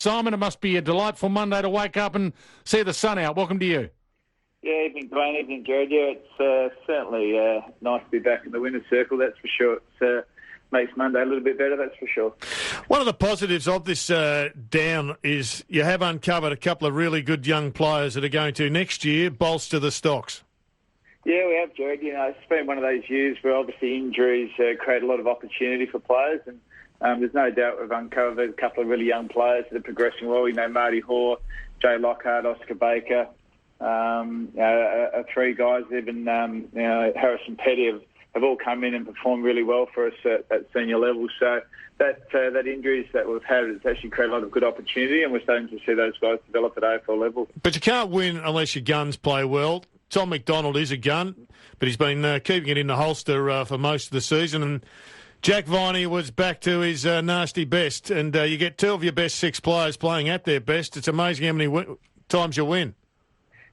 Simon. It must be a delightful Monday to wake up and see the sun out. Welcome to you. Yeah, evening, Dwayne. Evening, Jared. Yeah, it's certainly nice to be back in the winner's circle, that's for sure. It makes Monday a little bit better, that's for sure. One of the positives of this down is you have uncovered a couple of really good young players that are going to, next year, bolster the stocks. Yeah, we have, Jared. You know, it's been one of those years where obviously injuries create a lot of opportunity for players, and there's no doubt we've uncovered a couple of really young players that are progressing well. You know, Marty Hoare, Jay Lockhart, Oscar Baker, three guys, even Harrison Petty have all come in and performed really well for us at senior level. So that injuries that we've had, it's actually created a lot of good opportunity, and we're starting to see those guys develop at AFL level. But you can't win unless your guns play well. Tom McDonald is a gun, but he's been keeping it in the holster for most of the season. And Jack Viney was back to his nasty best. And you get two of your best six players playing at their best. It's amazing how many times you win.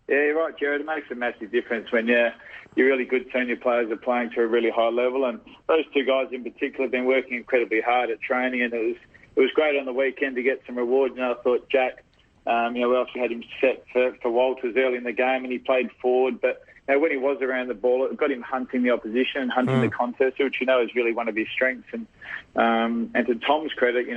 Yeah, you're right, Jared. It makes a massive difference when your really good senior players are playing to a really high level. And those two guys in particular have been working incredibly hard at training. And it was great on the weekend to get some rewards. And I thought Jack... we obviously had him set for Walters early in the game, and he played forward. But when he was around the ball, it got him hunting the opposition and hunting the contest, which is really one of his strengths. And to Tom's credit,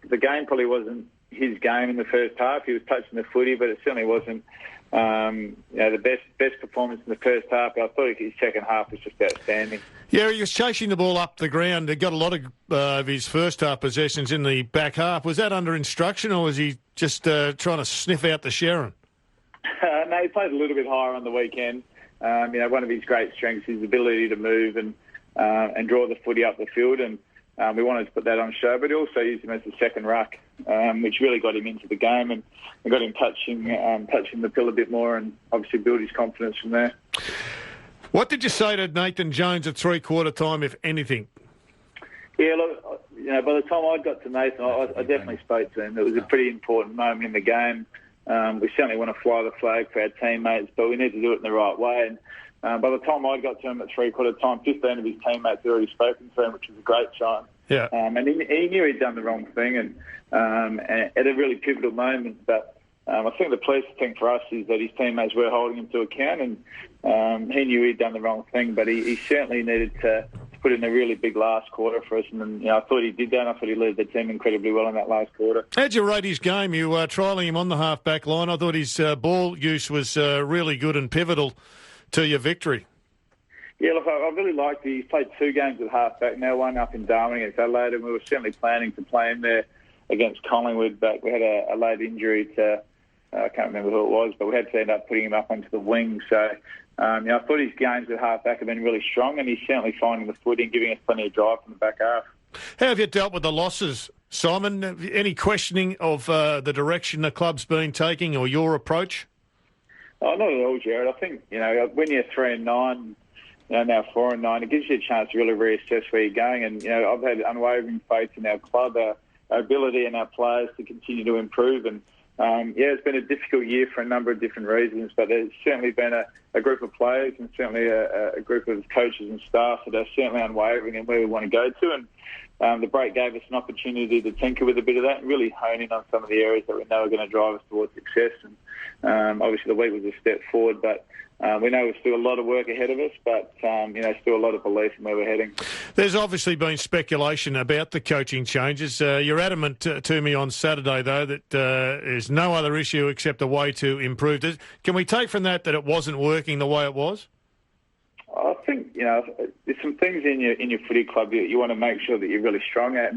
the game probably wasn't his game in the first half. He was touching the footy, but it certainly wasn't the best performance in the first half. I thought his second half was just outstanding. Yeah, he was chasing the ball up the ground. He got a lot of his first half possessions in the back half. Was that under instruction, or was he just trying to sniff out the Sharon? No, he played a little bit higher on the weekend. One of his great strengths is his ability to move and draw the footy up the field, and we wanted to put that on show. But he also used him as a second ruck, which really got him into the game and got him touching the pill a bit more, and obviously build his confidence from there. What did you say to Nathan Jones at three-quarter time, if anything? Yeah, look, by the time I got to Nathan, I definitely spoke to him. It was a pretty important moment in the game. We certainly want to fly the flag for our teammates, but we need to do it in the right way. And by the time I got to him at three-quarter time, 15 of his teammates had already spoken to him, which was a great sign. Yeah. And he knew he'd done the wrong thing, and at a really pivotal moment. But I think the pleasing thing for us is that his teammates were holding him to account, and he knew he'd done the wrong thing, but he certainly needed to put in a really big last quarter for us, and I thought he did that, and I thought he led the team incredibly well in that last quarter. How'd you rate his game? You were trialling him on the half-back line. I thought his ball use was really good and pivotal to your victory. Yeah, look, I really liked it. He played 2 games at half-back, now one up in Darwin against Adelaide, and we were certainly planning to play him there against Collingwood, but we had a late injury to... I can't remember who it was, but we had to end up putting him up onto the wing. So, I thought his games at half-back have been really strong, and he's certainly finding the footing, giving us plenty of drive from the back half. How have you dealt with the losses, Simon? Any questioning of the direction the club's been taking or your approach? Oh, not at all, Jared. I think, when you're 3-9, now 4-9, it gives you a chance to really reassess where you're going. And, I've had unwavering faith in our club, our ability and our players to continue to improve. And, it's been a difficult year for a number of different reasons, but there's certainly been a group of players and certainly a group of coaches and staff that are certainly unwavering in where we want to go to. And the break gave us an opportunity to tinker with a bit of that and really hone in on some of the areas that we know are going to drive us towards success. And obviously the week was a step forward, but we know there's still a lot of work ahead of us, but still a lot of belief in where we're heading. There's obviously been speculation about the coaching changes. You're adamant to me on Saturday, though, that there's no other issue except a way to improve it. Can we take from that it wasn't working the way it was? I think there's some things in your footy club you want to make sure that you're really strong at.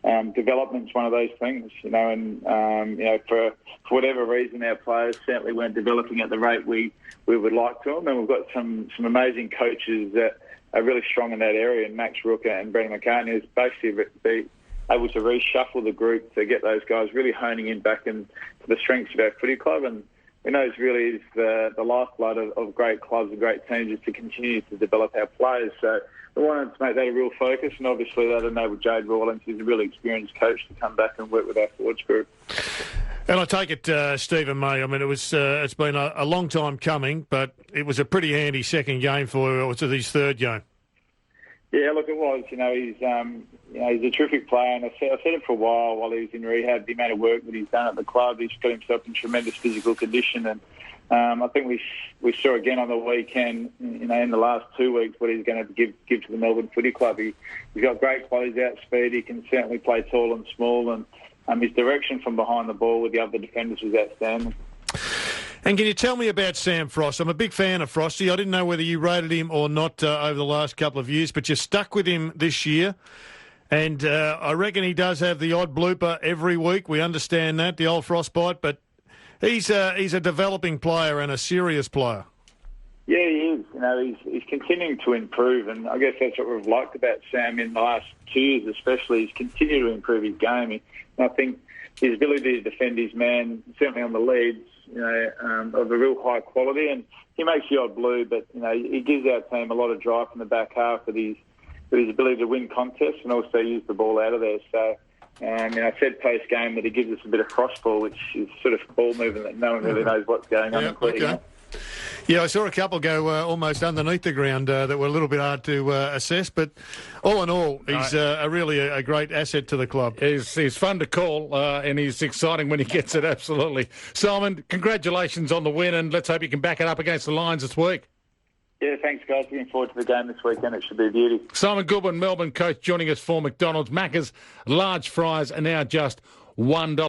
And development's one of those things, for whatever reason, our players certainly weren't developing at the rate we would like to them. And we've got some amazing coaches that are really strong in that area. And Max Rooker and Brendan McCartney is basically be able to reshuffle the group to get those guys really honing in back into the strengths of our footy club. And we know it really is the lifeblood of great clubs and great teams is to continue to develop our players. So we wanted to make that a real focus, and obviously that enabled Jade Rawlings, who's a really experienced coach, to come back and work with our forwards group. And I take it, Stephen May, I mean, it's been a long time coming, but it was a pretty handy second game for you. It was his third game. Yeah, look, it was. He's a terrific player, and I said it for a while he was in rehab. The amount of work that he's done at the club, he's got himself in tremendous physical condition, and I think we saw again on the weekend, in the last 2 weeks, what he's going to give to the Melbourne Footy Club. He's got great close-out speed. He can certainly play tall and small, and his direction from behind the ball with the other defenders was outstanding. And can you tell me about Sam Frost? I'm a big fan of Frosty. I didn't know whether you rated him or not over the last couple of years, but you're stuck with him this year. And I reckon he does have the odd blooper every week. We understand that, the old frostbite, but he's a developing player and a serious player. Yeah, he is. He's continuing to improve, and I guess that's what we've liked about Sam in the last 2 years especially. He's continued to improve his game. And I think his ability to defend his man, certainly on the leads, of a real high quality, and he makes the odd blue, but he gives our team a lot of drive from the back half with his ability to win contests and also use the ball out of there. So, I said post game that he gives us a bit of cross ball, which is sort of ball movement that no one really knows what's going on. Okay. Yeah, I saw a couple go almost underneath the ground that were a little bit hard to assess, but all in all, he's really a great asset to the club. He's fun to call, and he's exciting when he gets it, absolutely. Simon, congratulations on the win, and let's hope you can back it up against the Lions this week. Yeah, thanks, guys. Looking forward to the game this weekend. It should be a beauty. Simon Goodwin, Melbourne coach, joining us for McDonald's. Macca's large fries are now just $1.